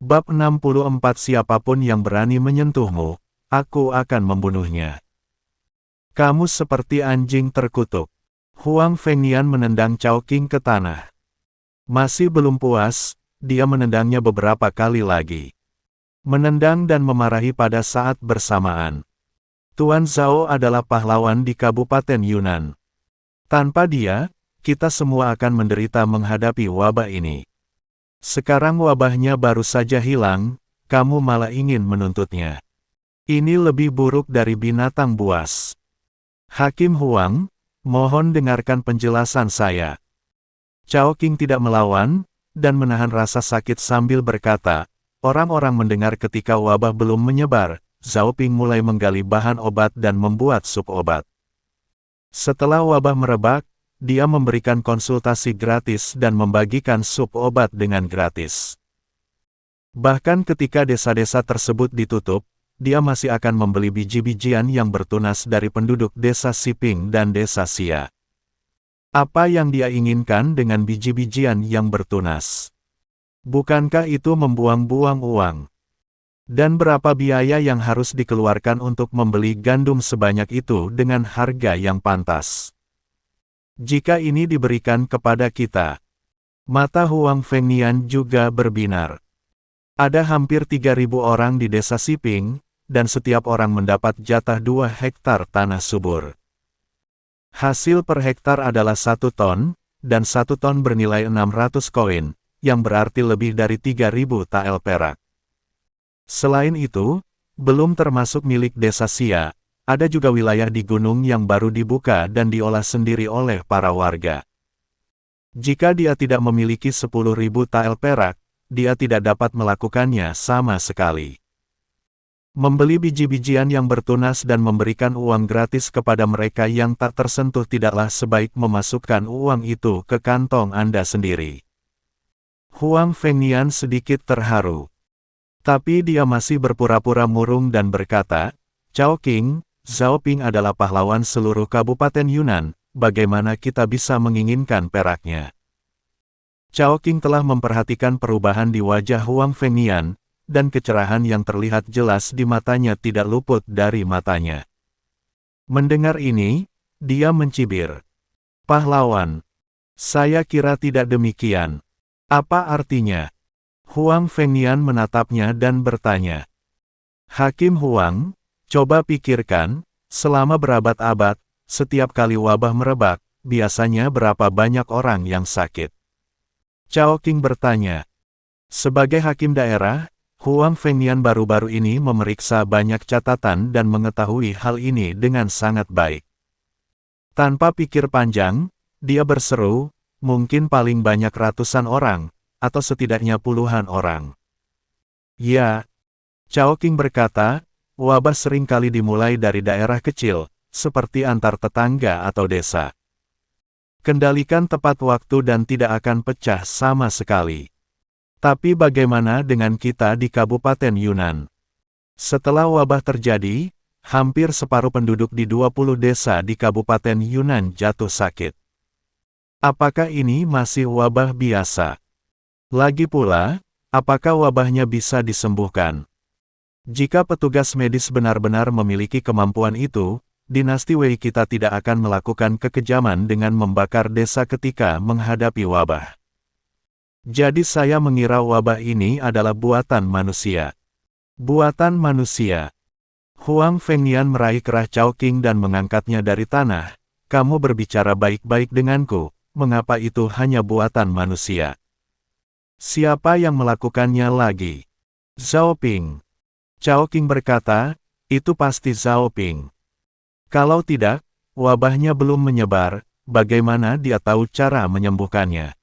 Bab 64 Siapapun yang berani menyentuhmu, aku akan membunuhnya. Kamu seperti anjing terkutuk. Huang Fengnian menendang Cao Qing ke tanah. Masih belum puas, dia menendangnya beberapa kali lagi. Menendang dan memarahi pada saat bersamaan. Tuan Zhao adalah pahlawan di Kabupaten Yunnan. Tanpa dia, kita semua akan menderita menghadapi wabah ini. Sekarang wabahnya baru saja hilang, kamu malah ingin menuntutnya. Ini lebih buruk dari binatang buas. Hakim Huang, mohon dengarkan penjelasan saya. Cao Qing tidak melawan, dan menahan rasa sakit sambil berkata, orang-orang mendengar ketika wabah belum menyebar, Zhao Ping mulai menggali bahan obat dan membuat sup obat. Setelah wabah merebak, dia memberikan konsultasi gratis dan membagikan sup obat dengan gratis. Bahkan ketika desa-desa tersebut ditutup, dia masih akan membeli biji-bijian yang bertunas dari penduduk desa Siping dan desa Xia. Apa yang dia inginkan dengan biji-bijian yang bertunas? Bukankah itu membuang-buang uang? Dan berapa biaya yang harus dikeluarkan untuk membeli gandum sebanyak itu dengan harga yang pantas? Jika ini diberikan kepada kita, mata Huang Fengnian juga berbinar. Ada hampir 3.000 orang di desa Siping, dan setiap orang mendapat jatah 2 hektar tanah subur. Hasil per hektar adalah 1 ton, dan 1 ton bernilai 600 koin, yang berarti lebih dari 3.000 tael perak. Selain itu, belum termasuk milik desa Xia, ada juga wilayah di gunung yang baru dibuka dan diolah sendiri oleh para warga. Jika dia tidak memiliki 10.000 tael perak, dia tidak dapat melakukannya sama sekali. Membeli biji-bijian yang bertunas dan memberikan uang gratis kepada mereka yang tak tersentuh tidaklah sebaik memasukkan uang itu ke kantong Anda sendiri. Huang Fengnian sedikit terharu. Tapi dia masih berpura-pura murung dan berkata, Cao Qing, Zhao Ping adalah pahlawan seluruh Kabupaten Yunnan, bagaimana kita bisa menginginkan peraknya? Cao Qing telah memperhatikan perubahan di wajah Huang Fengnian, dan kecerahan yang terlihat jelas di matanya tidak luput dari matanya. Mendengar ini, dia mencibir. Pahlawan. Saya kira tidak demikian. Apa artinya? Huang Fengnian menatapnya dan bertanya. Hakim Huang, coba pikirkan, selama berabad-abad, setiap kali wabah merebak, biasanya berapa banyak orang yang sakit? Cao Qing bertanya. Sebagai hakim daerah, Huang Fengnian baru-baru ini memeriksa banyak catatan dan mengetahui hal ini dengan sangat baik. Tanpa pikir panjang, dia berseru, mungkin paling banyak ratusan orang, atau setidaknya puluhan orang. Ya, Cao Qing berkata, wabah sering kali dimulai dari daerah kecil, seperti antar tetangga atau desa. Kendalikan tepat waktu dan tidak akan pecah sama sekali. Tapi bagaimana dengan kita di Kabupaten Yunnan? Setelah wabah terjadi, hampir separuh penduduk di 20 desa di Kabupaten Yunnan jatuh sakit. Apakah ini masih wabah biasa? Lagi pula, apakah wabahnya bisa disembuhkan? Jika petugas medis benar-benar memiliki kemampuan itu, dinasti Wei kita tidak akan melakukan kekejaman dengan membakar desa ketika menghadapi wabah. Jadi saya mengira wabah ini adalah buatan manusia. Buatan manusia. Huang Fengnian meraih kerah Cao Qing dan mengangkatnya dari tanah. Kamu berbicara baik-baik denganku, mengapa itu hanya buatan manusia? Siapa yang melakukannya lagi? Zhao Ping. Cao Qing berkata, itu pasti Zhao Ping. Kalau tidak, wabahnya belum menyebar, bagaimana dia tahu cara menyembuhkannya?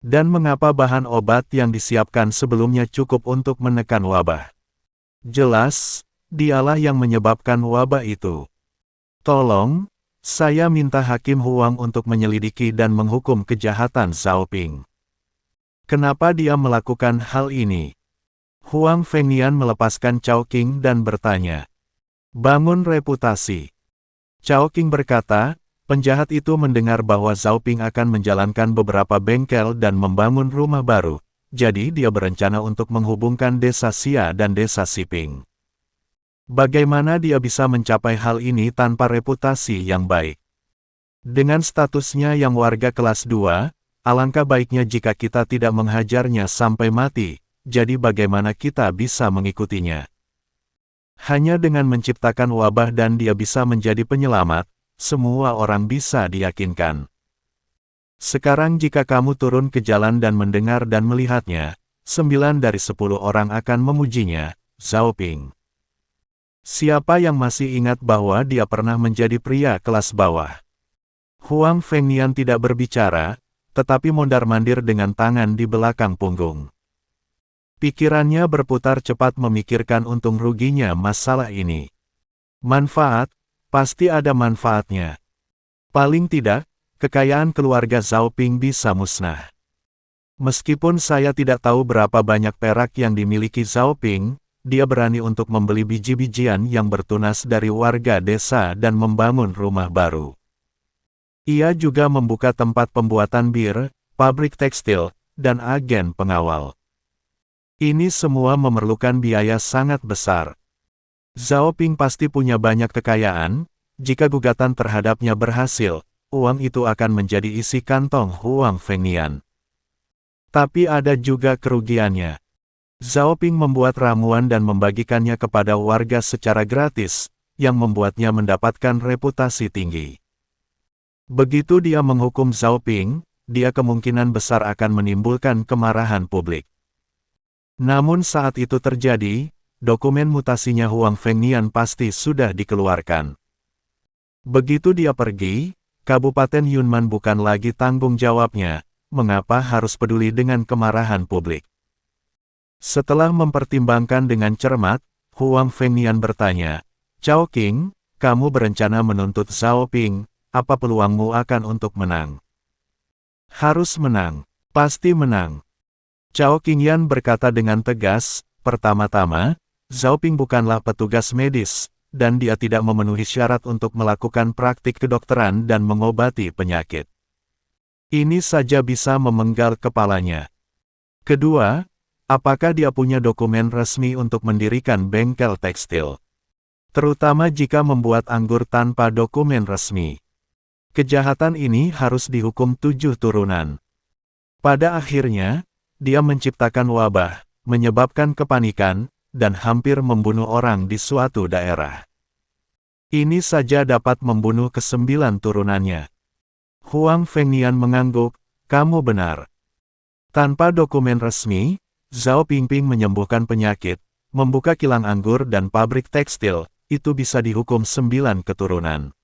Dan mengapa bahan obat yang disiapkan sebelumnya cukup untuk menekan wabah? Jelas, dialah yang menyebabkan wabah itu. Tolong, saya minta Hakim Huang untuk menyelidiki dan menghukum kejahatan Zhao Ping. Kenapa dia melakukan hal ini? Huang Fengnian melepaskan Cao Qing dan bertanya. Bangun reputasi. Cao Qing berkata, penjahat itu mendengar bahwa Zhao Ping akan menjalankan beberapa bengkel dan membangun rumah baru, jadi dia berencana untuk menghubungkan desa Xia dan desa Siping. Bagaimana dia bisa mencapai hal ini tanpa reputasi yang baik? Dengan statusnya yang warga kelas 2, alangkah baiknya jika kita tidak menghajarnya sampai mati, jadi bagaimana kita bisa mengikutinya? Hanya dengan menciptakan wabah dan dia bisa menjadi penyelamat, semua orang bisa diyakinkan. Sekarang jika kamu turun ke jalan dan mendengar dan melihatnya, 9 dari 10 orang akan memujinya, Zhao Ping. Siapa yang masih ingat bahwa dia pernah menjadi pria kelas bawah? Huang Fengnian tidak berbicara, tetapi mondar-mandir dengan tangan di belakang punggung. Pikirannya berputar cepat memikirkan untung ruginya masalah ini. Manfaat, pasti ada manfaatnya. Paling tidak, kekayaan keluarga Zhao Ping bisa musnah. Meskipun saya tidak tahu berapa banyak perak yang dimiliki Zhao Ping, dia berani untuk membeli biji-bijian yang bertunas dari warga desa dan membangun rumah baru. Ia juga membuka tempat pembuatan bir, pabrik tekstil, dan agen pengawal. Ini semua memerlukan biaya sangat besar. Zhao Ping pasti punya banyak kekayaan, jika gugatan terhadapnya berhasil, uang itu akan menjadi isi kantong Huang Fengnian. Tapi ada juga kerugiannya. Zhao Ping membuat ramuan dan membagikannya kepada warga secara gratis, yang membuatnya mendapatkan reputasi tinggi. Begitu dia menghukum Zhao Ping, dia kemungkinan besar akan menimbulkan kemarahan publik. Namun saat itu terjadi, dokumen mutasinya Huang Fengnian pasti sudah dikeluarkan. Begitu dia pergi, Kabupaten Yunnan bukan lagi tanggung jawabnya, mengapa harus peduli dengan kemarahan publik? Setelah mempertimbangkan dengan cermat, Huang Fengnian bertanya, "Chao Qing, kamu berencana menuntut Zhao Ping, apa peluangmu akan untuk menang?" "Harus menang, pasti menang." Chao Qingyan berkata dengan tegas, "Pertama-tama, Zhao Ping bukanlah petugas medis, dan dia tidak memenuhi syarat untuk melakukan praktik kedokteran dan mengobati penyakit. Ini saja bisa memenggal kepalanya. Kedua, apakah dia punya dokumen resmi untuk mendirikan bengkel tekstil? Terutama jika membuat anggur tanpa dokumen resmi. Kejahatan ini harus dihukum 7 turunan." Pada akhirnya, dia menciptakan wabah, menyebabkan kepanikan, dan hampir membunuh orang di suatu daerah. Ini saja dapat membunuh ke-9 turunannya. Huang Fengnian mengangguk, "Kamu benar. Tanpa dokumen resmi, Zhao Pingping menyembuhkan penyakit, membuka kilang anggur dan pabrik tekstil, itu bisa dihukum 9 keturunan.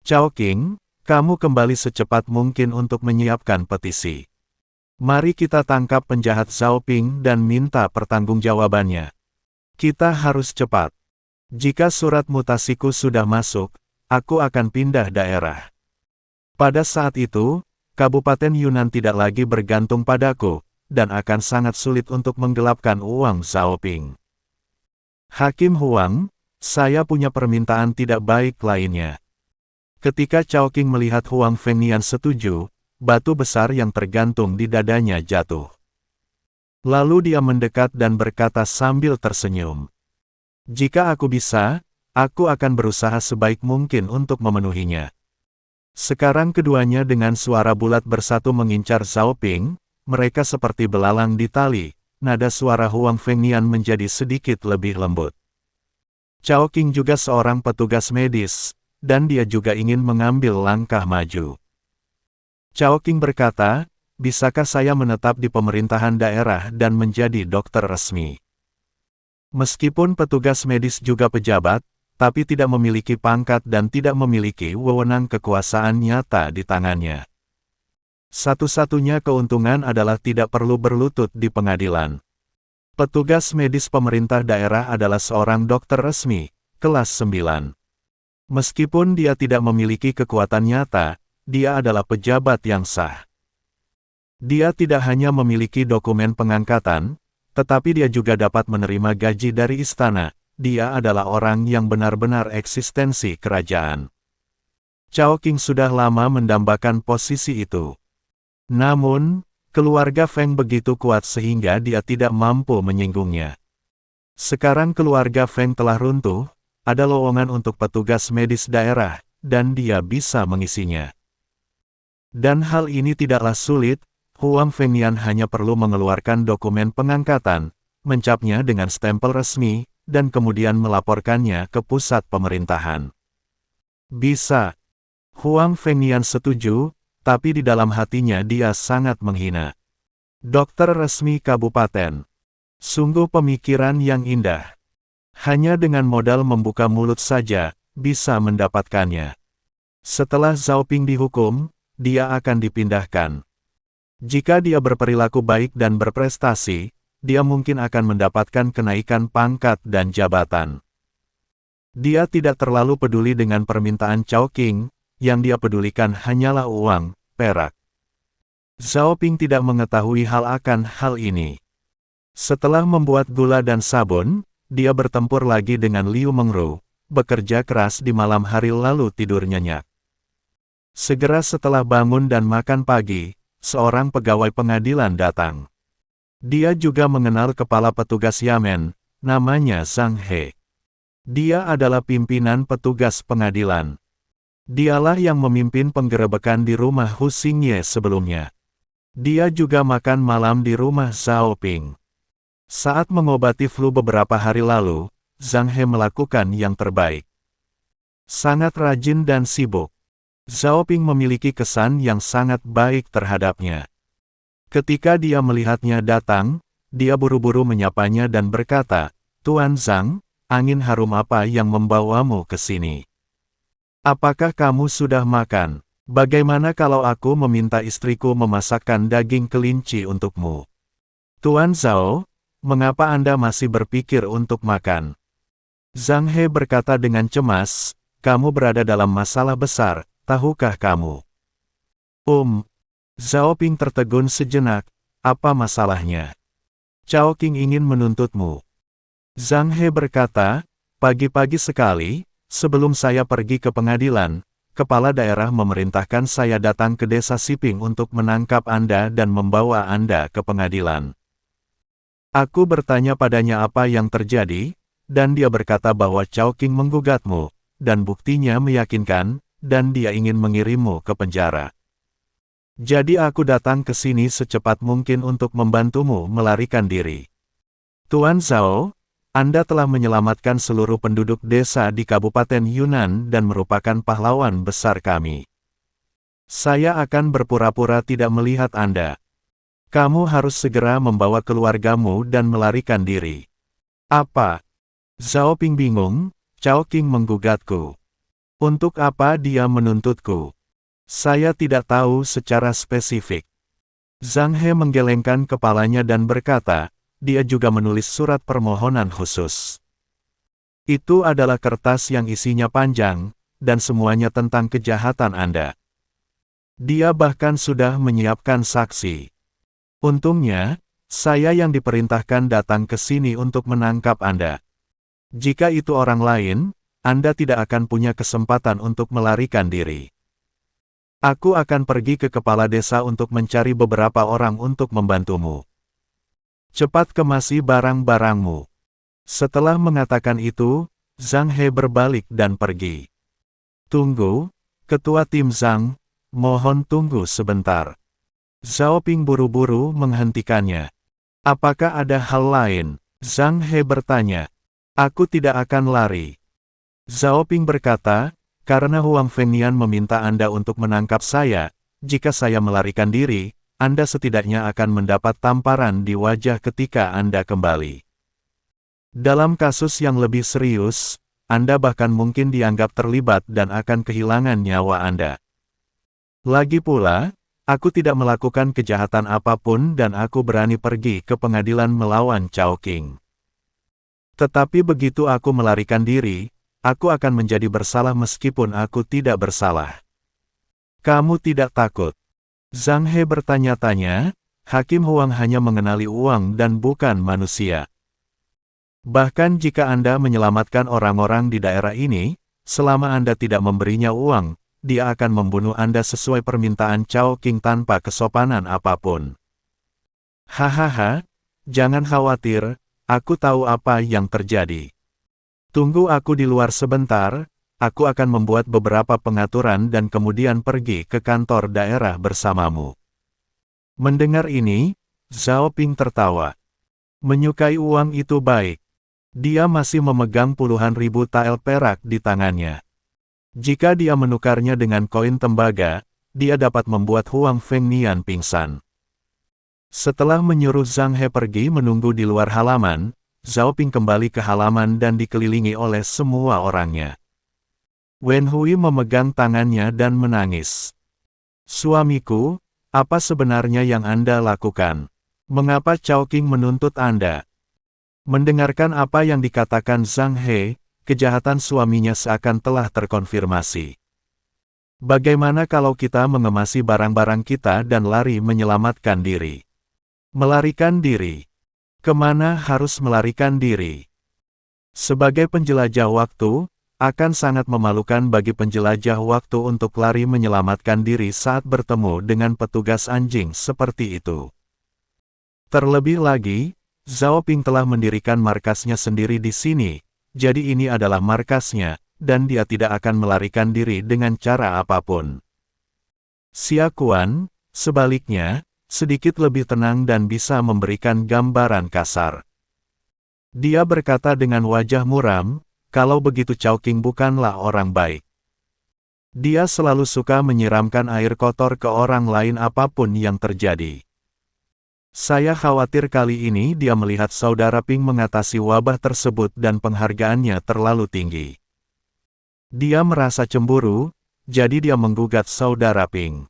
Chao Qing, kamu kembali secepat mungkin untuk menyiapkan petisi. Mari kita tangkap penjahat Zhao Ping dan minta pertanggungjawabannya. Kita harus cepat. Jika surat mutasiku sudah masuk, aku akan pindah daerah. Pada saat itu, Kabupaten Yunnan tidak lagi bergantung padaku, dan akan sangat sulit untuk menggelapkan uang Zhao Ping. Hakim Huang, saya punya permintaan tidak baik lainnya." Ketika Chao Qing melihat Huang Fengnian setuju, batu besar yang tergantung di dadanya jatuh. Lalu dia mendekat dan berkata sambil tersenyum, "Jika aku bisa, aku akan berusaha sebaik mungkin untuk memenuhinya." Sekarang keduanya dengan suara bulat bersatu mengincar Zhao Ping, mereka seperti belalang di tali, nada suara Huang Fengnian menjadi sedikit lebih lembut. Chao Qing juga seorang petugas medis, dan dia juga ingin mengambil langkah maju. Chao Qing berkata, "Bisakah saya menetap di pemerintahan daerah dan menjadi dokter resmi?" Meskipun petugas medis juga pejabat, tapi tidak memiliki pangkat dan tidak memiliki wewenang kekuasaan nyata di tangannya. Satu-satunya keuntungan adalah tidak perlu berlutut di pengadilan. Petugas medis pemerintah daerah adalah seorang dokter resmi, kelas 9. Meskipun dia tidak memiliki kekuatan nyata, dia adalah pejabat yang sah. Dia tidak hanya memiliki dokumen pengangkatan, tetapi dia juga dapat menerima gaji dari istana. Dia adalah orang yang benar-benar eksistensi kerajaan. Chao Qing sudah lama mendambakan posisi itu. Namun, Keluarga Feng begitu kuat sehingga dia tidak mampu menyinggungnya. Sekarang keluarga Feng telah runtuh, ada lowongan untuk petugas medis daerah, dan dia bisa mengisinya. Dan hal ini tidaklah sulit, Huang Fengnian hanya perlu mengeluarkan dokumen pengangkatan, mencapnya dengan stempel resmi, dan kemudian melaporkannya ke pusat pemerintahan. Bisa. Huang Fengnian setuju, tapi di dalam hatinya dia sangat menghina. Dokter resmi kabupaten. Sungguh pemikiran yang indah. Hanya dengan modal membuka mulut saja, bisa mendapatkannya. Setelah Zhao Ping dihukum, dia akan dipindahkan. Jika dia berperilaku baik dan berprestasi, dia mungkin akan mendapatkan kenaikan pangkat dan jabatan. Dia tidak terlalu peduli dengan permintaan Chao Qing, yang dia pedulikan hanyalah uang, perak. Zhao Ping tidak mengetahui akan hal ini. Setelah membuat gula dan sabun, dia bertempur lagi dengan Liu Mengru, bekerja keras di malam hari lalu tidur nyenyak. Segera setelah bangun dan makan pagi, seorang pegawai pengadilan datang. Dia juga mengenal kepala petugas Yamen, namanya Zhang He. Dia adalah pimpinan petugas pengadilan. Dialah yang memimpin penggerebekan di rumah Hu Xingye sebelumnya. Dia juga makan malam di rumah Zhao Ping. Saat mengobati flu beberapa hari lalu, Zhang He melakukan yang terbaik. Sangat rajin dan sibuk. Zhao Ping memiliki kesan yang sangat baik terhadapnya. Ketika dia melihatnya datang, dia buru-buru menyapanya dan berkata, "Tuan Zhang, angin harum apa yang membawamu ke sini? Apakah kamu sudah makan? Bagaimana kalau aku meminta istriku memasakkan daging kelinci untukmu?" "Tuan Zhao, mengapa Anda masih berpikir untuk makan?" Zhang He berkata dengan cemas, "Kamu berada dalam masalah besar, tahukah kamu?" Zhao Ping tertegun sejenak, "Apa masalahnya?" "Chao Qing ingin menuntutmu." Zhang He berkata, "Pagi-pagi sekali, sebelum saya pergi ke pengadilan, kepala daerah memerintahkan saya datang ke desa Siping untuk menangkap Anda dan membawa Anda ke pengadilan. Aku bertanya padanya apa yang terjadi, dan dia berkata bahwa Chao Qing menggugatmu, dan buktinya meyakinkan, dan dia ingin mengirimmu ke penjara. Jadi aku datang ke sini secepat mungkin untuk membantumu melarikan diri. Tuan Zhao, Anda telah menyelamatkan seluruh penduduk desa di Kabupaten Yunnan dan merupakan pahlawan besar kami. Saya akan berpura-pura tidak melihat Anda. Kamu harus segera membawa keluargamu dan melarikan diri." "Apa?" Zhao Ping bingung, "Chao Qing menggugatku. Untuk apa dia menuntutku? Saya tidak tahu secara spesifik." Zhang He menggelengkan kepalanya dan berkata, "Dia juga menulis surat permohonan khusus. Itu adalah kertas yang isinya panjang, dan semuanya tentang kejahatan Anda. Dia bahkan sudah menyiapkan saksi. Untungnya, saya yang diperintahkan datang ke sini untuk menangkap Anda. Jika itu orang lain, Anda tidak akan punya kesempatan untuk melarikan diri. Aku akan pergi ke kepala desa untuk mencari beberapa orang untuk membantumu. Cepat kemasi barang-barangmu." Setelah mengatakan itu, Zhang He berbalik dan pergi. "Tunggu, Ketua Tim Zhang, mohon tunggu sebentar." Zhao Ping buru-buru menghentikannya. "Apakah ada hal lain?" Zhang He bertanya. "Aku tidak akan lari." Zhao Ping berkata, "Karena Huang Fengnian meminta Anda untuk menangkap saya, jika saya melarikan diri, Anda setidaknya akan mendapat tamparan di wajah ketika Anda kembali. Dalam kasus yang lebih serius, Anda bahkan mungkin dianggap terlibat dan akan kehilangan nyawa Anda. Lagi pula, aku tidak melakukan kejahatan apapun dan aku berani pergi ke pengadilan melawan Chao Qing. Tetapi begitu aku melarikan diri, aku akan menjadi bersalah meskipun aku tidak bersalah. Kamu tidak takut?" Zhang He bertanya-tanya, Hakim Huang hanya mengenali uang dan bukan manusia. Bahkan jika Anda menyelamatkan orang-orang di daerah ini, selama Anda tidak memberinya uang, dia akan membunuh Anda sesuai permintaan Chao Qing tanpa kesopanan apapun. Hahaha, jangan khawatir, aku tahu apa yang terjadi. Tunggu aku di luar sebentar, aku akan membuat beberapa pengaturan dan kemudian pergi ke kantor daerah bersamamu. Mendengar ini, Zhao Ping tertawa. Menyukai uang itu baik. Dia masih memegang puluhan ribu tael perak di tangannya. Jika dia menukarnya dengan koin tembaga, dia dapat membuat Huang Fengnian pingsan. Setelah menyuruh Zhang He pergi menunggu di luar halaman, Zhao Ping kembali ke halaman dan dikelilingi oleh semua orangnya. Wen Hui memegang tangannya dan menangis. Suamiku, apa sebenarnya yang Anda lakukan? Mengapa Chao Qing menuntut Anda? Mendengarkan apa yang dikatakan Zhang He, kejahatan suaminya seakan telah terkonfirmasi. Bagaimana kalau kita mengemasi barang-barang kita dan lari menyelamatkan diri? Melarikan diri. Kemana harus melarikan diri? Sebagai penjelajah waktu, akan sangat memalukan bagi penjelajah waktu untuk lari menyelamatkan diri saat bertemu dengan petugas anjing seperti itu. Terlebih lagi, Zhao Ping telah mendirikan markasnya sendiri di sini, jadi ini adalah markasnya, dan dia tidak akan melarikan diri dengan cara apapun. Xia Kuan, sebaliknya, sedikit lebih tenang dan bisa memberikan gambaran kasar. Dia berkata dengan wajah muram, kalau begitu Chao Qing bukanlah orang baik. Dia selalu suka menyiramkan air kotor ke orang lain apapun yang terjadi. Saya khawatir kali ini dia melihat saudara Ping mengatasi wabah tersebut dan penghargaannya terlalu tinggi. Dia merasa cemburu, jadi dia menggugat saudara Ping.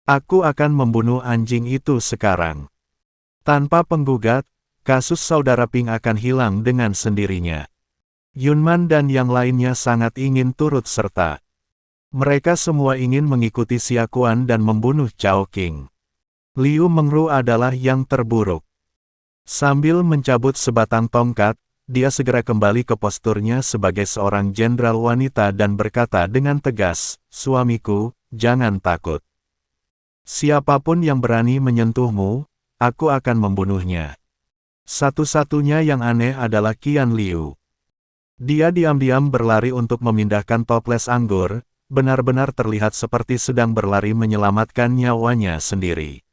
Aku akan membunuh anjing itu sekarang. Tanpa penggugat, kasus saudara Ping akan hilang dengan sendirinya. Yunman dan yang lainnya sangat ingin turut serta. Mereka semua ingin mengikuti Xia Kuan dan membunuh Chao Qing. Liu Mengru adalah yang terburuk. Sambil mencabut sebatang tongkat, dia segera kembali ke posturnya sebagai seorang jenderal wanita dan berkata dengan tegas, "Suamiku, jangan takut. Siapapun yang berani menyentuhmu, aku akan membunuhnya." Satu-satunya yang aneh adalah Qian Liu. Dia diam-diam berlari untuk memindahkan toples anggur, benar-benar terlihat seperti sedang berlari menyelamatkan nyawanya sendiri.